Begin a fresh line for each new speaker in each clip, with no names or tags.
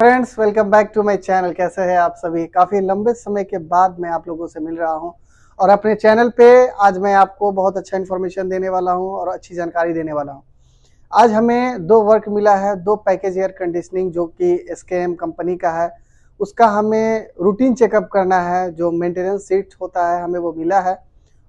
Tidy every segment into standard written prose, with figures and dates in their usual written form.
Friends, welcome back to my channel. कैसे हैं आप सभी? काफ़ी लंबे समय के बाद मैं आप लोगों से मिल रहा हूं और अपने चैनल पे आज मैं आपको बहुत अच्छा इन्फॉर्मेशन देने वाला हूं और अच्छी जानकारी देने वाला हूं। आज हमें दो वर्क मिला है, दो पैकेज एयर कंडीशनिंग जो कि एसकेएम कंपनी का है। उसका हमें रूटीन चेकअप करना है, जो मेंटेनेंस सीट होता है हमें वो मिला है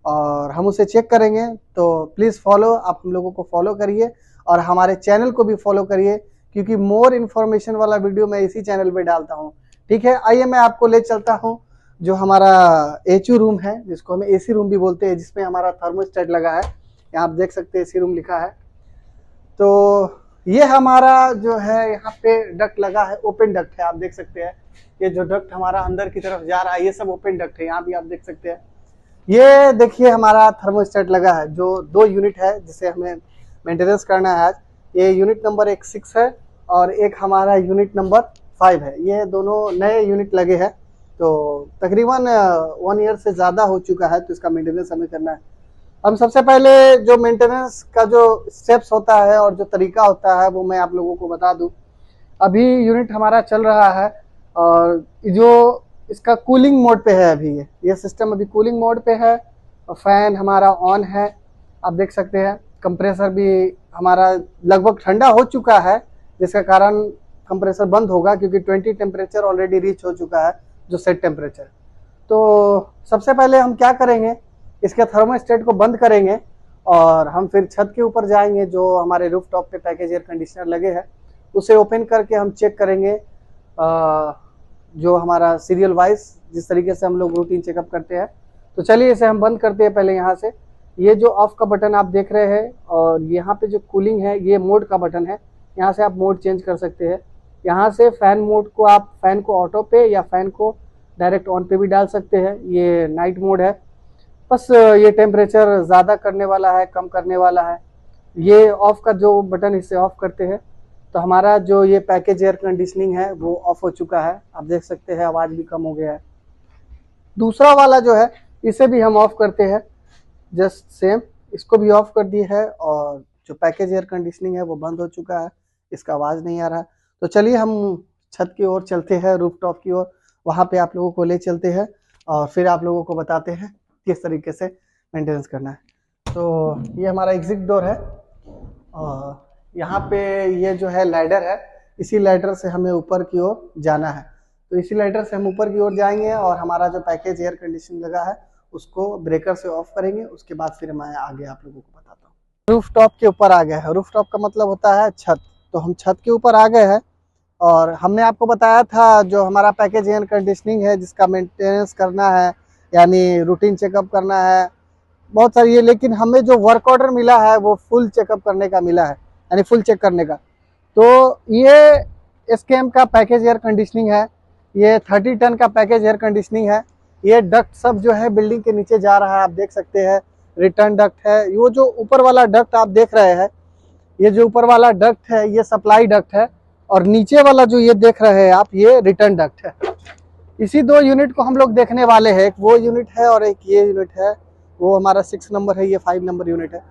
और हम उसे चेक करेंगे। तो प्लीज़ फॉलो, आप हम लोगों को फॉलो करिए और हमारे चैनल को भी फॉलो करिए, क्योंकि मोर इन्फॉर्मेशन वाला वीडियो मैं इसी चैनल पे डालता हूँ। ठीक है, आइए मैं आपको ले चलता हूँ जो हमारा एचयू रूम है, जिसको हम एसी रूम भी बोलते हैं, जिसमें हमारा थर्मोस्टेट लगा है। यहाँ आप देख सकते हैं एसी रूम लिखा है। तो ये हमारा जो है यहाँ पे डक्ट लगा है, ओपन डक्ट है। आप देख सकते हैं ये जो डक्ट हमारा अंदर की तरफ जा रहा है, ये सब ओपन डक्ट है। यहाँ भी आप देख सकते हैं। ये देखिए हमारा थर्मोस्टेट लगा है, जो दो यूनिट है जिसे हमें मेंटेनेंस करना है आज। ये यूनिट नंबर 6 है और एक हमारा यूनिट नंबर 5 है। ये दोनों नए यूनिट लगे हैं, तो तकरीबन 1 ईयर से ज़्यादा हो चुका है, तो इसका मेंटेनेंस हमें करना है। हम सबसे पहले जो मेंटेनेंस का जो स्टेप्स होता है और जो तरीका होता है वो मैं आप लोगों को बता दूं। अभी यूनिट हमारा चल रहा है और जो इसका कूलिंग मोड पे है, अभी ये सिस्टम अभी कूलिंग मोड पे है और फैन हमारा ऑन है। आप देख सकते हैं कंप्रेसर भी हमारा लगभग ठंडा हो चुका है, जिसके कारण कंप्रेसर बंद होगा, क्योंकि 20 टेम्परेचर ऑलरेडी रीच हो चुका है, जो सेट टेम्परेचर। तो सबसे पहले हम क्या करेंगे, इसके थर्मोस्टेट को बंद करेंगे और हम फिर छत के ऊपर जाएंगे। जो हमारे रूफ टॉप पे पैकेज एयर कंडीशनर लगे हैं उसे ओपन करके हम चेक करेंगे, जो हमारा सीरियल वाइज जिस तरीके से हम लोग रूटीन चेकअप करते हैं। तो चलिए इसे हम बंद करते हैं पहले यहाँ से। ये जो ऑफ का बटन आप देख रहे हैं और यहाँ पे जो कूलिंग है, ये मोड का बटन है। यहाँ से आप मोड चेंज कर सकते हैं। यहाँ से फैन मोड को आप फैन को ऑटो पे या फैन को डायरेक्ट ऑन पे भी डाल सकते हैं। ये नाइट मोड है, बस ये टेम्परेचर ज़्यादा करने वाला है, कम करने वाला है। ये ऑफ का जो बटन, इसे ऑफ करते हैं तो हमारा जो ये पैकेज एयर कंडीशनिंग है वो ऑफ हो चुका है। आप देख सकते हैं आवाज़ भी कम हो गया है। दूसरा वाला जो है इसे भी हम ऑफ करते हैं, जस्ट सेम इसको भी ऑफ कर दिए है और जो पैकेज एयर कंडीशनिंग है वो बंद हो चुका है, इसका आवाज़ नहीं आ रहा। तो चलिए हम छत की ओर चलते हैं, रूफ टॉप की ओर। वहाँ पे आप लोगों को ले चलते हैं और फिर आप लोगों को बताते हैं किस तरीके से मेंटेनेंस करना है। तो ये हमारा एग्जिट डोर है और यहाँ पे ये जो है लैडर है, इसी लैडर से हमें ऊपर की ओर जाना है। तो इसी लैडर से हम ऊपर की ओर जाएंगे और हमारा जो पैकेज एयर कंडीशन लगा है उसको ब्रेकर से ऑफ करेंगे। उसके बाद फिर मैं आगे आप लोगों को बताता हूँ। रूफ टॉप के ऊपर आ गए हैं। रूफ टॉप का मतलब होता है छत। तो हम छत के ऊपर आ गए हैं और हमने आपको बताया था जो हमारा पैकेज एयर कंडीशनिंग है जिसका मेंटेनेंस करना है, यानी रूटीन चेकअप करना है, बहुत सारी है। लेकिन हमें जो वर्क ऑर्डर मिला है वो फुल चेकअप करने का मिला है, यानी फुल चेक करने का। तो ये एसकेएम का पैकेज एयर कंडीशनिंग है। ये 30 टन का पैकेज एयर कंडीशनिंग है। ये डक्ट सब जो है बिल्डिंग के नीचे जा रहा है, आप देख सकते हैं। रिटर्न डक्ट है। वो जो ऊपर वाला डक्ट आप देख रहे हैं, ये जो ऊपर वाला डक्ट है ये सप्लाई डक्ट है और नीचे वाला जो ये देख रहे हैं आप, ये रिटर्न डक्ट है। इसी दो यूनिट को हम लोग देखने वाले हैं। एक वो यूनिट है और एक ये यूनिट है, वो हमारा 6 नंबर है, ये 5 नंबर यूनिट है।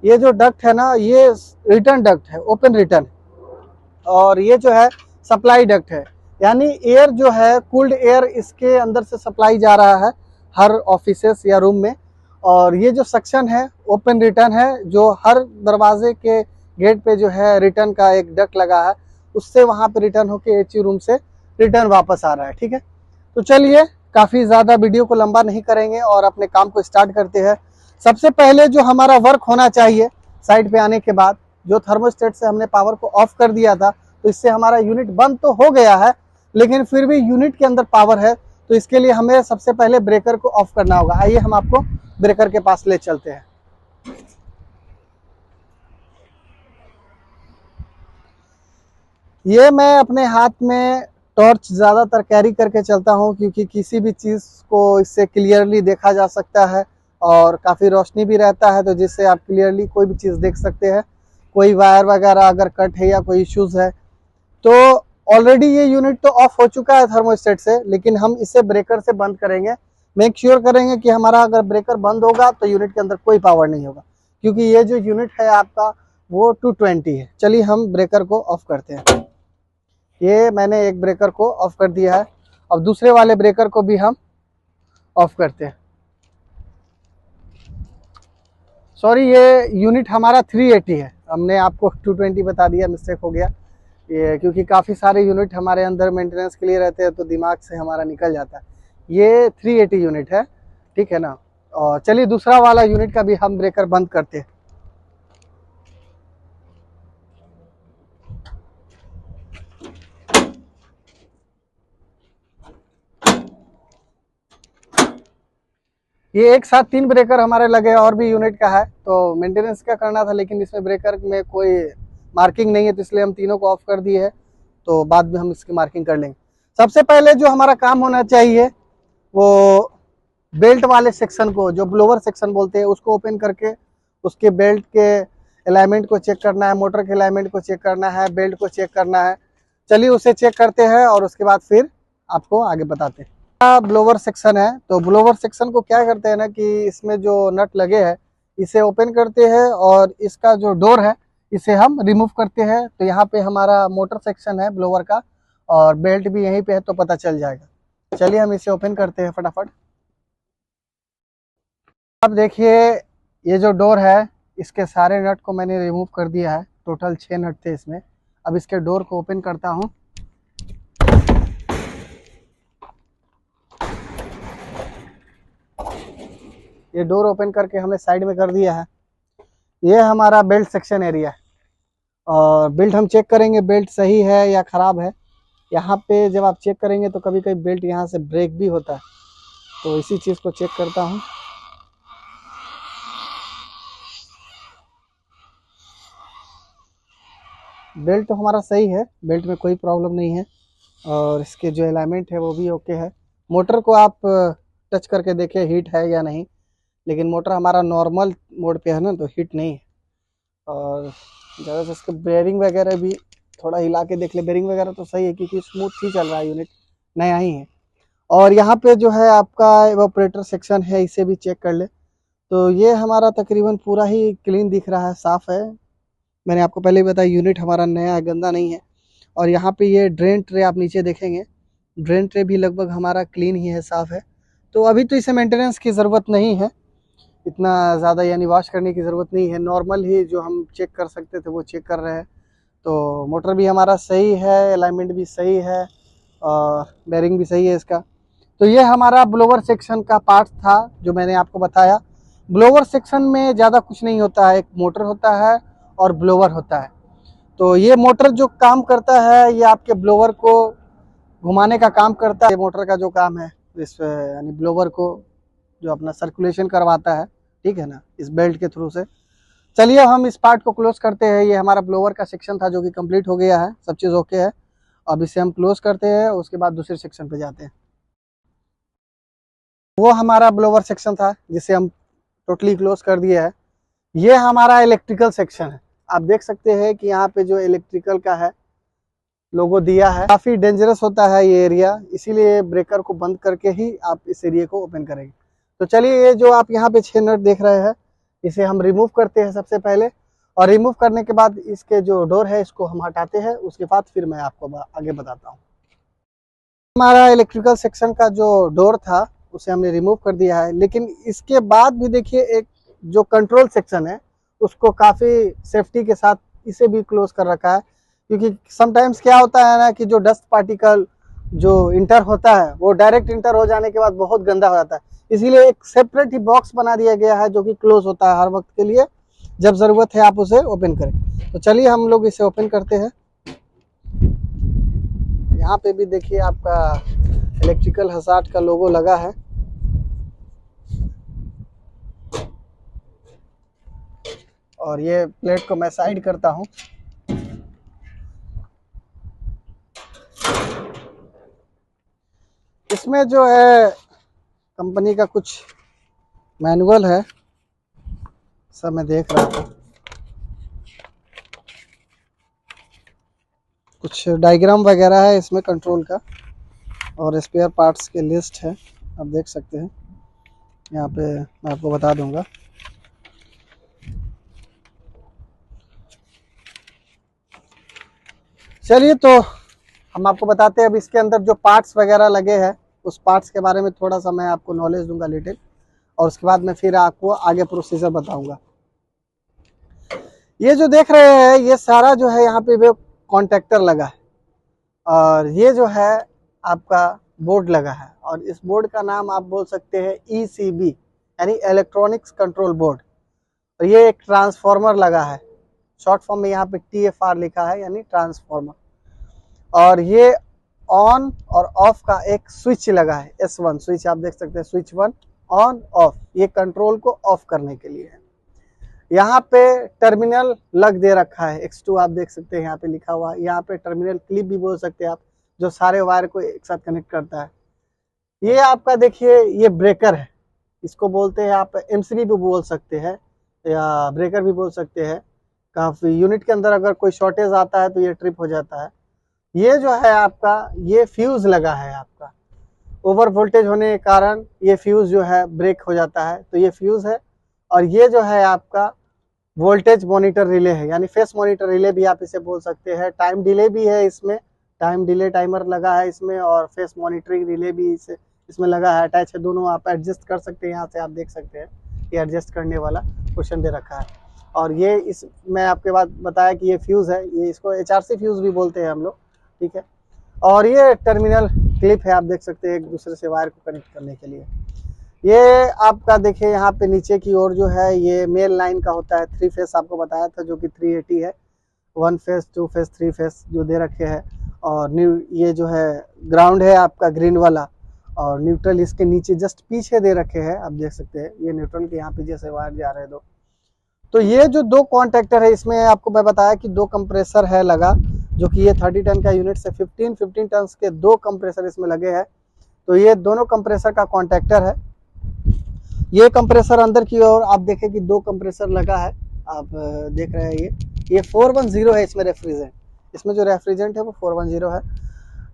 ये जो डक्ट है ना, ये रिटर्न डक्ट है, ओपन रिटर्न। और ये जो है सप्लाई डक्ट है, यानी एयर जो है, कूल्ड एयर इसके अंदर से सप्लाई जा रहा है हर ऑफिसेस या रूम में। और ये जो सेक्शन है ओपन रिटर्न है, जो हर दरवाजे के गेट पे जो है रिटर्न का एक डक्ट लगा है, उससे वहाँ पे रिटर्न होके एचयू रूम से रिटर्न वापस आ रहा है। ठीक है, तो चलिए काफ़ी ज़्यादा वीडियो को लंबा नहीं करेंगे और अपने काम को स्टार्ट करते हैं। सबसे पहले जो हमारा वर्क होना चाहिए साइड पे आने के बाद, जो थर्मोस्टेट से हमने पावर को ऑफ कर दिया था, तो इससे हमारा यूनिट बंद तो हो गया है, लेकिन फिर भी यूनिट के अंदर पावर है। तो इसके लिए हमें सबसे पहले ब्रेकर को ऑफ करना होगा। आइए हम आपको ब्रेकर के पास ले चलते हैं। ये मैं अपने हाथ में टॉर्च ज़्यादातर कैरी करके चलता हूँ, क्योंकि किसी भी चीज़ को इससे क्लियरली देखा जा सकता है और काफ़ी रोशनी भी रहता है, तो जिससे आप क्लियरली कोई भी चीज़ देख सकते हैं। कोई वायर वगैरह अगर कट है या कोई इश्यूज़ है। तो ऑलरेडी ये यूनिट तो ऑफ हो चुका है थर्मोस्टेट से, लेकिन हम इसे ब्रेकर से बंद करेंगे। मेक श्योर करेंगे कि हमारा अगर ब्रेकर बंद होगा तो यूनिट के अंदर कोई पावर नहीं होगा, क्योंकि ये जो यूनिट है आपका वो 220 है। चलिए हम ब्रेकर को ऑफ करते हैं। ये मैंने एक ब्रेकर को ऑफ कर दिया है। अब दूसरे वाले ब्रेकर को भी हम ऑफ करते हैं। सॉरी, ये यूनिट हमारा 380 है, हमने आपको 220 बता दिया, मिस्टेक हो गया ये, क्योंकि काफ़ी सारे यूनिट हमारे अंदर मेंटेनेंस के लिए रहते हैं तो दिमाग से हमारा निकल जाता है। ये 380 यूनिट है, ठीक है ना। और चलिए दूसरा वाला यूनिट का भी हम ब्रेकर बंद करते हैं। ये एक साथ 3 ब्रेकर हमारे लगे, और भी यूनिट का है तो मेंटेनेंस का करना था, लेकिन इसमें ब्रेकर में कोई मार्किंग नहीं है तो इसलिए हम तीनों को ऑफ कर दिए है। तो बाद में हम इसकी मार्किंग कर लेंगे। सबसे पहले जो हमारा काम होना चाहिए वो बेल्ट वाले सेक्शन को, जो ब्लोवर सेक्शन बोलते हैं, उसको ओपन करके उसके बेल्ट के अलाइनमेंट को चेक करना है, मोटर के अलाइनमेंट को चेक करना है, बेल्ट को चेक करना है। चलिए उसे चेक करते हैं और उसके बाद फिर आपको आगे बताते हैं। ब्लोवर सेक्शन है, तो ब्लोवर सेक्शन को क्या करते हैं ना कि इसमें जो नट लगे हैं इसे ओपन करते हैं और इसका जो डोर है इसे हम रिमूव करते हैं। तो यहाँ पे हमारा मोटर सेक्शन है ब्लोवर का, और बेल्ट भी यहीं पे है तो पता चल जाएगा। चलिए हम इसे ओपन करते हैं फटाफट। अब देखिए ये जो डोर है इसके सारे नट को मैंने रिमूव कर दिया है, टोटल 6 नट थे इसमें। अब इसके डोर को ओपन करता हूँ। ये डोर ओपन करके हमने साइड में कर दिया है। ये हमारा बेल्ट सेक्शन एरिया है, और बेल्ट हम चेक करेंगे बेल्ट सही है या ख़राब है। यहाँ पे जब आप चेक करेंगे तो कभी कभी बेल्ट यहाँ से ब्रेक भी होता है, तो इसी चीज़ को चेक करता हूँ। बेल्ट तो हमारा सही है, बेल्ट में कोई प्रॉब्लम नहीं है, और इसके जो अलाइनमेंट है वो भी ओके है। मोटर को आप टच करके देखें हीट है या नहीं, लेकिन मोटर हमारा नॉर्मल मोड पे है ना, तो हीट नहीं है। और ज़्यादा से इसके बेयरिंग वगैरह भी थोड़ा हिला के देख ले, बेयरिंग वगैरह तो सही है क्योंकि स्मूथ ही चल रहा है, यूनिट नया ही है। और यहाँ पे जो है आपका इवेपोरेटर सेक्शन है, इसे भी चेक कर ले। तो ये हमारा तकरीबन पूरा ही क्लीन दिख रहा है, साफ़ है। मैंने आपको पहले ही बताया यूनिट हमारा नया है, गंदा नहीं है। और यहाँ पे ये ड्रेन ट्रे आप नीचे देखेंगे, ड्रेन ट्रे भी लगभग हमारा क्लीन ही है, साफ़ है। तो अभी तो इसे मेंटेनेंस की ज़रूरत नहीं है इतना ज़्यादा, यानी वॉश करने की ज़रूरत नहीं है। नॉर्मल ही जो हम चेक कर सकते थे वो चेक कर रहे हैं। तो मोटर भी हमारा सही है, अलाइनमेंट भी सही है, और बेयरिंग भी सही है इसका। तो ये हमारा ब्लोवर सेक्शन का पार्ट था जो मैंने आपको बताया। ब्लोवर सेक्शन में ज़्यादा कुछ नहीं होता है, एक मोटर होता है और ब्लोवर होता है। तो ये मोटर जो काम करता है ये आपके ब्लोवर को घुमाने का काम करता है। ये मोटर का जो काम है इस यानी ब्लोवर को जो अपना सर्कुलेशन करवाता है, ठीक है ना, इस बेल्ट के थ्रू से। चलिए हम इस पार्ट को क्लोज करते हैं। ये हमारा ब्लोवर का सेक्शन था जो कि कंप्लीट हो गया है, सब चीज़ ओके है। अब इसे हम क्लोज करते हैं, उसके बाद दूसरे सेक्शन पे जाते हैं। वो हमारा ब्लोवर सेक्शन था जिसे हम टोटली क्लोज कर दिया है। ये हमारा इलेक्ट्रिकल सेक्शन है। आप देख सकते हैं कि यहाँ पे जो इलेक्ट्रिकल का है लोगो दिया है। काफ़ी डेंजरस होता है ये एरिया, इसीलिए ब्रेकर को बंद करके ही आप इस एरिया को ओपन करेंगे। तो चलिए ये जो आप यहाँ पे 6 नट देख रहे हैं इसे हम रिमूव करते हैं सबसे पहले, और रिमूव करने के बाद इसके जो डोर है इसको हम हटाते हैं। उसके बाद फिर मैं आपको आगे बताता हूँ। हमारा इलेक्ट्रिकल सेक्शन का जो डोर था उसे हमने रिमूव कर दिया है, लेकिन इसके बाद भी देखिए एक जो कंट्रोल सेक्शन है उसको काफ़ी सेफ्टी के साथ इसे भी क्लोज कर रखा है, क्योंकि समटाइम्स क्या होता है ना कि जो डस्ट पार्टिकल जो इंटर होता है वो डायरेक्ट इंटर हो जाने के बाद बहुत गंदा हो जाता है। इसीलिए एक सेपरेट ही बॉक्स बना दिया गया है जो कि क्लोज होता है हर वक्त के लिए, जब ज़रूरत है आप उसे ओपन करें। तो चलिए हम लोग इसे ओपन करते हैं। यहाँ पे भी देखिए आपका इलेक्ट्रिकल हज़ार्ड का लोगो लगा है। और ये प्लेट को मैं साइड करता हूँ। इसमें जो है कंपनी का कुछ मैनुअल है, सब मैं देख रहा था, कुछ डायग्राम वगैरह है इसमें कंट्रोल का, और स्पेयर पार्ट्स के लिस्ट है, आप देख सकते हैं। यहाँ पे मैं आपको बता दूंगा। चलिए तो हम आपको बताते हैं अब इसके अंदर जो पार्ट्स वगैरह लगे हैं उस पार्ट्स के बारे में थोड़ा सा मैं आपको नॉलेज दूंगा डिटेल, और उसके बाद मैं फिर आपको आगे प्रोसीजर बताऊंगा। ये जो देख रहे हैं ये सारा जो है यहाँ पे भी कॉन्टेक्टर लगा है, और ये जो है आपका बोर्ड लगा है, और इस बोर्ड का नाम आप बोल सकते हैं ECB यानी इलेक्ट्रॉनिक्स कंट्रोल बोर्ड। और ये एक ट्रांसफार्मर लगा है, शॉर्ट फॉर्म में यहाँ पे TFR लिखा है यानी ट्रांसफार्मर। और ये ऑन और ऑफ का एक स्विच लगा है, S1 स्विच आप देख सकते हैं, स्विच 1 ऑन ऑफ, ये कंट्रोल को ऑफ करने के लिए है। यहाँ पे टर्मिनल लग दे रखा है, X2 आप देख सकते हैं यहाँ पे लिखा हुआ है। यहाँ पे टर्मिनल क्लिप भी बोल सकते हैं आप, जो सारे वायर को एक साथ कनेक्ट करता है। ये आपका देखिए ये ब्रेकर है, इसको बोलते हैं आप MCB भी बोल सकते हैं या ब्रेकर भी बोल सकते हैं। काफ़ी यूनिट के अंदर अगर कोई शॉर्टेज आता है तो ये ट्रिप हो जाता है। ये जो है आपका ये फ्यूज़ लगा है, आपका ओवर वोल्टेज होने के कारण ये फ्यूज़ जो है ब्रेक हो जाता है, तो ये फ्यूज़ है। और ये जो है आपका वोल्टेज मॉनिटर रिले है, यानी फेस मॉनिटर रिले भी आप इसे बोल सकते हैं। टाइम डिले भी है इसमें, टाइम डिले टाइमर लगा है इसमें, और फेस मॉनिटरिंग रिले भी इसमें लगा है, अटैच है। दोनों आप एडजस्ट कर सकते हैं, यहाँ से आप देख सकते हैं ये एडजस्ट करने वाला क्वेश्चन दे रखा है। और ये इस मैं आपके बाद बताया कि ये फ्यूज़ है, ये इसको HRC फ्यूज़ भी बोलते हैं हम लोग, ठीक है। और ये टर्मिनल क्लिप है, आप देख सकते हैं एक दूसरे से वायर को कनेक्ट करने के लिए। ये आपका देखिए यहाँ पे नीचे की ओर जो है ये मेल लाइन का होता है, 3 फेस आपको बताया था जो कि 380 है, 1 फेस 2 फेस 3 फेस जो दे रखे हैं। और ये जो है ग्राउंड है आपका ग्रीन वाला, और न्यूट्रल इसके नीचे जस्ट पीछे दे रखे हैं, आप देख सकते हैं ये न्यूट्रल के यहाँ पे जैसे वायर जा रहे हैं दो। तो ये जो 2 कॉन्टेक्टर है इसमें आपको मैं बताया कि 2 कंप्रेसर है लगा, जो कि ये 30 टन का यूनिट से 15 टन के 2 कंप्रेसर इसमें लगे हैं। तो ये दोनों कंप्रेसर का कॉन्टेक्टर है। ये कंप्रेसर अंदर की ओर आप देखें कि 2 कंप्रेसर लगा है, आप देख रहे हैं ये 410 है इसमें रेफ्रिजरेंट, इसमें जो रेफ्रिजरेंट है वो 410 है।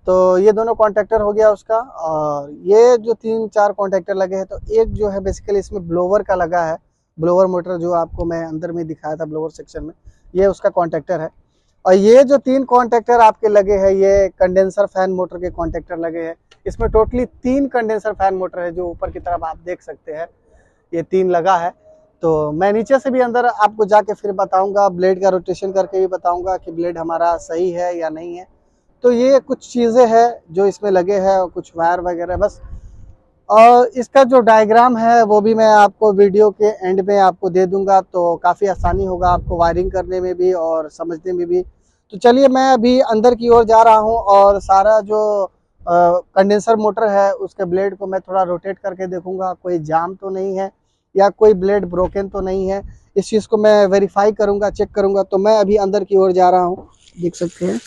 तो ये दोनों कॉन्टेक्टर हो गया उसका। और ये जो 3-4 कॉन्टेक्टर लगे हैं, तो एक जो है बेसिकली इसमें ब्लोवर का लगा है, ब्लोवर मोटर जो आपको मैं अंदर में दिखाया था ब्लोवर सेक्शन में, ये उसका कॉन्टेक्टर है। और ये जो 3 कॉन्टेक्टर आपके लगे हैं ये कंडेंसर फैन मोटर के कॉन्टेक्टर लगे हैं। इसमें टोटली 3 कंडेंसर फैन मोटर है, जो ऊपर की तरफ आप देख सकते हैं ये 3 लगा है। तो मैं नीचे से भी अंदर आपको जाके फिर बताऊंगा, ब्लेड का रोटेशन करके भी बताऊंगा कि ब्लेड हमारा सही है या नहीं है। तो ये कुछ चीज़ें हैं जो इसमें लगे हैं, और कुछ वायर वगैरह बस। और इसका जो डायग्राम है वो भी मैं आपको वीडियो के एंड में आपको दे दूंगा, तो काफ़ी आसानी होगा आपको वायरिंग करने में भी और समझने में भी। तो चलिए मैं अभी अंदर की ओर जा रहा हूँ, और सारा जो कंडेंसर मोटर है उसके ब्लेड को मैं थोड़ा रोटेट करके देखूंगा, कोई जाम तो नहीं है या कोई ब्लेड ब्रोकन तो नहीं है, इस चीज़ को मैं वेरीफाई करूंगा, चेक करूंगा। तो मैं अभी अंदर की ओर जा रहा हूँ, देख सकते हैं।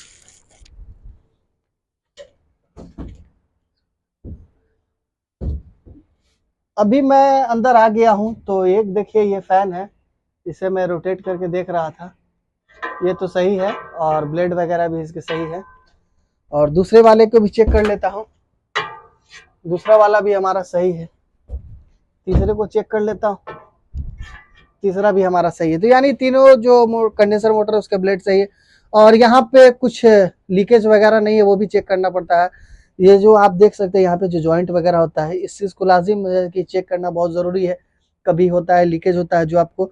अभी मैं अंदर आ गया हूँ। तो एक देखिए ये फैन है, इसे मैं रोटेट करके देख रहा था, ये तो सही है, और ब्लेड वगैरह भी इसके सही है। और दूसरे वाले को भी चेक कर लेता हूँ, दूसरा वाला भी हमारा सही है। तीसरे को चेक कर लेता हूँ, तीसरा भी हमारा सही है। तो यानी तीनों जो कंडेंसर मोटर है उसके ब्लेड सही है। और यहाँ पे कुछ लीकेज वगैरह नहीं है, वो भी चेक करना पड़ता है। ये जो आप देख सकते हैं यहाँ पे जो जॉइंट वगैरह होता है, इस चीज़ को लाजिम कि चेक करना बहुत ज़रूरी है। कभी होता है लीकेज होता है जो आपको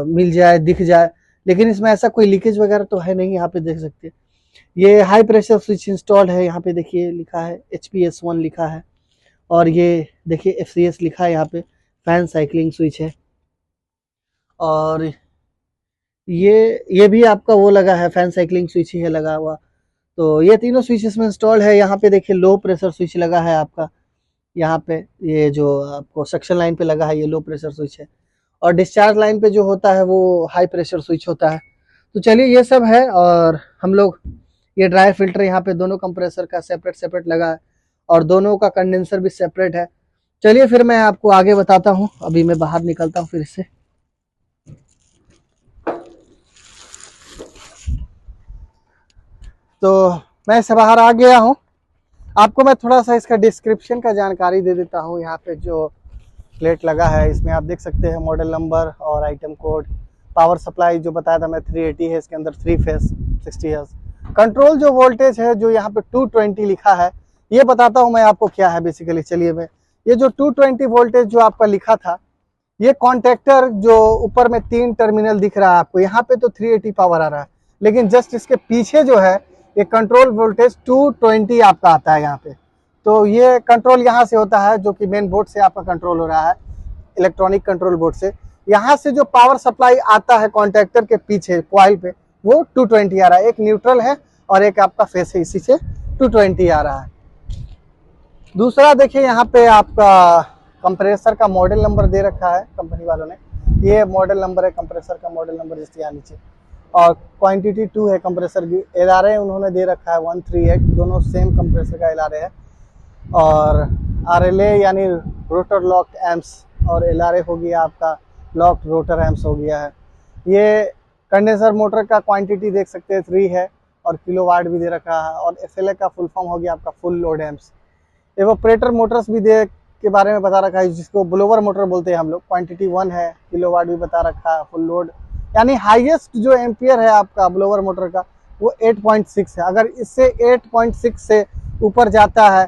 मिल जाए, दिख जाए, लेकिन इसमें ऐसा कोई लीकेज वगैरह तो है नहीं। यहाँ पे देख सकते हैं ये हाई प्रेशर स्विच इंस्टॉल्ड है, यहाँ पे देखिए लिखा है HPS1 लिखा है, और ये देखिए FCS लिखा है, यहाँ पे फैन साइक्लिंग स्विच है। और ये भी आपका वो लगा है, फैन साइक्लिंग स्विच ही है लगा हुआ। तो ये तीनों स्विच इसमें इंस्टॉल है। यहाँ पे देखिए लो प्रेशर स्विच लगा है आपका, यहाँ पे ये जो आपको सक्शन लाइन पे लगा है ये लो प्रेशर स्विच है, और डिस्चार्ज लाइन पे जो होता है वो हाई प्रेशर स्विच होता है। तो चलिए ये सब है। और हम लोग ये ड्राई फिल्टर यहाँ पे दोनों कंप्रेसर का सेपरेट लगा है, और दोनों का कंडेंसर भी सेपरेट है। चलिए फिर मैं आपको आगे बताता हूँ, अभी मैं बाहर निकलता हूँ फिर इससे। तो मैं इससे बाहर आ गया हूँ। आपको मैं थोड़ा सा इसका डिस्क्रिप्शन का जानकारी दे देता हूँ। यहाँ पे जो प्लेट लगा है इसमें आप देख सकते हैं मॉडल नंबर और आइटम कोड। पावर सप्लाई जो बताया था मैं 380 है, इसके अंदर 3 फेस 60 हर्ट्ज। कंट्रोल जो वोल्टेज है जो यहाँ पे 220 लिखा है, ये बताता हूँ मैं आपको क्या है बेसिकली। चलिए मैं ये जो 220 वोल्टेज जो आपका लिखा था, ये कॉन्टेक्टर जो ऊपर में 3 टर्मिनल दिख रहा है आपको, यहाँ पे तो 380 पावर आ रहा है, लेकिन जस्ट इसके पीछे जो है ये कंट्रोल वोल्टेज 220 आपका आता है यहाँ पे। तो ये कंट्रोल यहाँ से होता है, जो कि मेन बोर्ड से आपका कंट्रोल हो रहा है, इलेक्ट्रॉनिक कंट्रोल बोर्ड से। यहाँ से जो पावर सप्लाई आता है कॉन्टेक्टर के पीछे कॉइल पे, वो 220 आ रहा है। एक न्यूट्रल है और एक आपका फेस है, इसी से 220 आ रहा है। दूसरा देखिए यहाँ पे आपका कंप्रेसर का मॉडल नंबर दे रखा है कंपनी वालों ने, ये मॉडल नंबर है कंप्रेसर का मॉडल नंबर, जैसे यहाँ नीचे। और क्वांटिटी 2 है कंप्रेसर की। LRA उन्होंने दे रखा है 138, दोनों सेम कंप्रेसर का LRA है। और RLA यानी रोटर लॉक्ड एम्प्स, और LRA हो गया आपका लॉक्ड रोटर एम्प्स हो गया है। ये कंडेंसर मोटर का क्वांटिटी देख सकते हैं 3 है, और किलोवाट भी दे रखा है। और FLA का फुल फॉर्म हो गया आपका full load amps. Evaporator Motors भी दे के बारे में बता रखा है, जिसको ब्लोवर मोटर बोलते हैं हम लोग। क्वांटिटी 1 है, किलोवाट भी बता रखा है, फुल लोड यानी हाईएस्ट जो एम्पियर है आपका ब्लोवर मोटर का वो 8.6 है। अगर इससे 8.6 से ऊपर जाता है,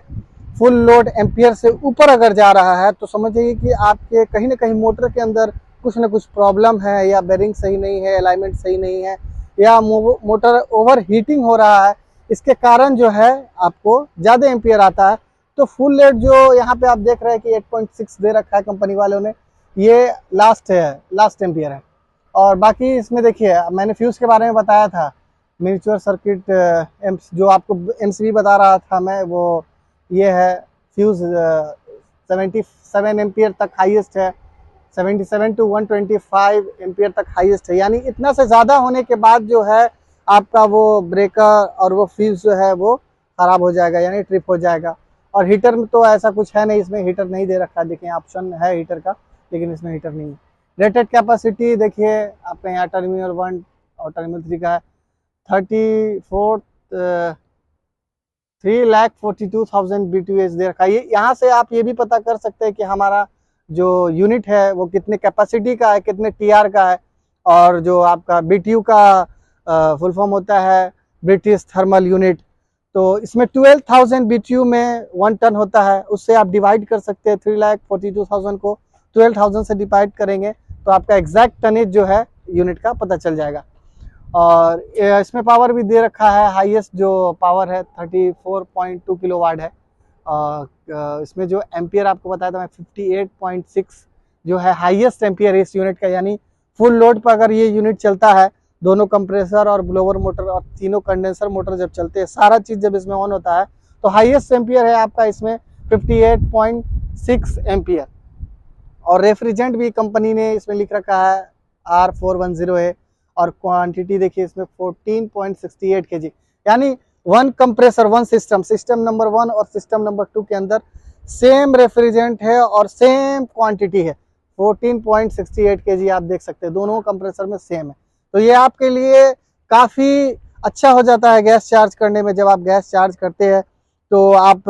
फुल लोड एम्पियर से ऊपर अगर जा रहा है, तो समझिए कि आपके कहीं ना कहीं मोटर के अंदर कुछ ना कुछ प्रॉब्लम है, या बेरिंग सही नहीं है, अलाइनमेंट सही नहीं है, या मोटर ओवर हीटिंग हो रहा है। इसके कारण जो है आपको ज़्यादा एम्पियर आता है। तो फुल लोड जो यहाँ पे आप देख रहे हैं कि 8.6 दे रखा है कंपनी वालों ने, ये लास्ट एम्पियर है। और बाकी इसमें देखिए, मैंने फ्यूज़ के बारे में बताया था, म्यूचुअल सर्किट एम्प्स, जो आपको MCB बता रहा था मैं, वो ये है फ्यूज़ 77 एम्पियर तक हाईएस्ट है, 77 to 125 एम्पियर तक हाईएस्ट है। यानी इतना से ज़्यादा होने के बाद जो है आपका वो ब्रेकर और वो फ्यूज़ जो है वो ख़राब हो जाएगा, यानी ट्रिप हो जाएगा। और हीटर में तो ऐसा कुछ है नहीं, इसमें हीटर नहीं दे रखा है। देखिए ऑप्शन है हीटर का, लेकिन इसमें हीटर नहीं है। रेटेड कैपेसिटी देखिए आपका यहाँ टर्मिनल 1 और टर्मिनल 3 का है 3,42,000 BTUs दे रखा है। यहाँ से आप ये भी पता कर सकते हैं कि हमारा जो यूनिट है वो कितने कैपेसिटी का है, कितने TR का है। और जो आपका BTU का फुल फॉर्म होता है ब्रिटिश थर्मल यूनिट, तो इसमें 12,000 BTU में 1 टन होता है। उससे आप डिवाइड कर सकते हैं, 3,42,000 को 12,000 से डिवाइड करेंगे तो आपका एग्जैक्ट टनेज जो है यूनिट का पता चल जाएगा। और इसमें पावर भी दे रखा है, हाईएस्ट जो पावर है 34.2 किलोवाट है। इसमें जो एम्पियर आपको बताया था मैं 58.6 जो है हाईएस्ट एम्पियर इस यूनिट का। यानी फुल लोड पर अगर ये यूनिट चलता है, दोनों कंप्रेसर और ब्लोवर मोटर और तीनों कंडेंसर मोटर जब चलते हैं, सारा चीज़ जब इसमें ऑन होता है, तो हाईएस्ट एम्पियर है आपका इसमें 58.6 एम्पियर। और रेफ्रिजरेंट भी कंपनी ने इसमें लिख रखा है R410 है। और क्वांटिटी देखिए इसमें 14.68 kg, यानी 1 कंप्रेसर 1 सिस्टम नंबर 1 और सिस्टम नंबर 2 के अंदर सेम रेफ्रिजरेंट है और सेम क्वांटिटी है 14.68 kg। आप देख सकते हैं दोनों कंप्रेसर में सेम है। तो ये आपके लिए काफ़ी अच्छा हो जाता है गैस चार्ज करने में। जब आप गैस चार्ज करते हैं तो आप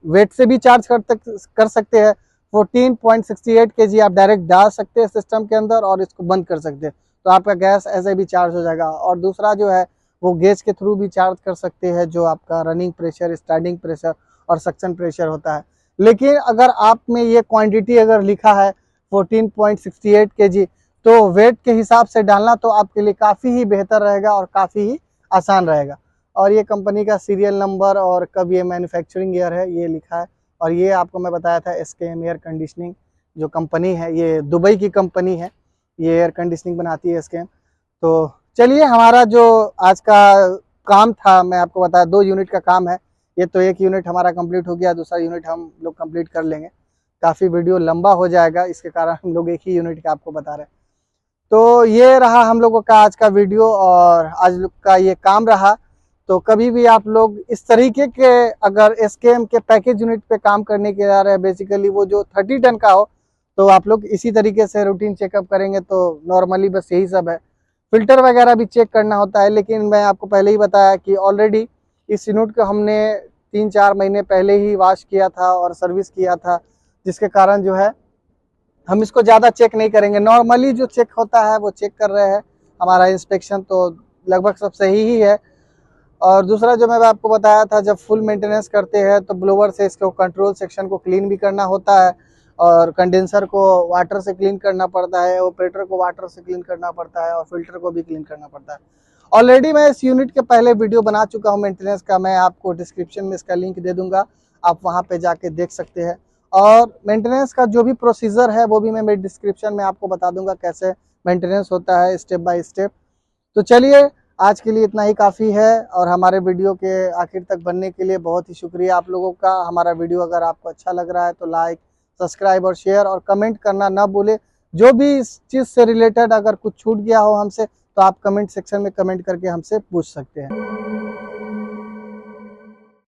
वेट से भी चार्ज कर सकते हैं। 14.68 kg आप डायरेक्ट डाल सकते हैं सिस्टम के अंदर और इसको बंद कर सकते हैं, तो आपका गैस ऐसे भी चार्ज हो जाएगा। और दूसरा जो है वो गेज के थ्रू भी चार्ज कर सकते हैं, जो आपका रनिंग प्रेशर, स्टार्टिंग प्रेशर और सक्शन प्रेशर होता है। लेकिन अगर आप में ये क्वांटिटी अगर लिखा है 14.68 kg, तो वेट के हिसाब से डालना तो आपके लिए काफ़ी ही बेहतर रहेगा और काफ़ी ही आसान रहेगा। और ये कंपनी का सीरियल नंबर और कब ये मैन्युफैक्चरिंग ईयर है ये लिखा है। और ये आपको मैं बताया था SKM एयर कंडीशनिंग जो कंपनी है, ये दुबई की कंपनी है, ये एयर कंडीशनिंग बनाती है SKM। तो चलिए, हमारा जो आज का काम था मैं आपको बताया, 2 यूनिट का काम है। ये तो एक यूनिट हमारा कंप्लीट हो गया, दूसरा यूनिट हम लोग कंप्लीट कर लेंगे। काफ़ी वीडियो लंबा हो जाएगा, इसके कारण हम लोग एक ही यूनिट का आपको बता रहे हैं। तो ये रहा हम लोगों का आज का वीडियो और आज लोग का ये काम रहा। तो कभी भी आप लोग इस तरीके के अगर SKM के पैकेज यूनिट पे काम करने के आ रहे हैं, बेसिकली वो जो 30 टन का हो, तो आप लोग इसी तरीके से रूटीन चेकअप करेंगे। तो नॉर्मली बस यही सब है। फिल्टर वगैरह भी चेक करना होता है, लेकिन मैं आपको पहले ही बताया कि ऑलरेडी इस यूनिट को हमने 3-4 महीने पहले ही वॉश किया था और सर्विस किया था, जिसके कारण जो है हम इसको ज़्यादा चेक नहीं करेंगे। नॉर्मली जो चेक होता है वो चेक कर रहे हैं। हमारा इंस्पेक्शन तो लगभग सब सही ही है। और दूसरा जो मैं आपको बताया था, जब फुल मेंटेनेंस करते हैं तो ब्लोवर से इसको कंट्रोल सेक्शन को क्लीन भी करना होता है, और कंडेंसर को वाटर से क्लीन करना पड़ता है, ऑपरेटर को वाटर से क्लीन करना पड़ता है, और फिल्टर को भी क्लीन करना पड़ता है। ऑलरेडी मैं इस यूनिट के पहले वीडियो बना चुका हूं मेंटेनेंस का, मैं आपको डिस्क्रिप्शन में इसका लिंक दे दूंगा, आप वहां पे जाके देख सकते हैं। और मेंटेनेंस का जो भी प्रोसीजर है वो भी मैं मेरे डिस्क्रिप्शन में आपको बता दूंगा कैसे मेंटेनेंस होता है स्टेप बाय स्टेप। तो चलिए, आज के लिए इतना ही काफ़ी है, और हमारे वीडियो के आखिर तक बनने के लिए बहुत ही शुक्रिया आप लोगों का। हमारा वीडियो अगर आपको अच्छा लग रहा है तो लाइक, सब्सक्राइब और शेयर और कमेंट करना ना भूले। जो भी इस चीज़ से रिलेटेड अगर कुछ छूट गया हो हमसे, तो आप कमेंट सेक्शन में कमेंट करके हमसे पूछ सकते हैं।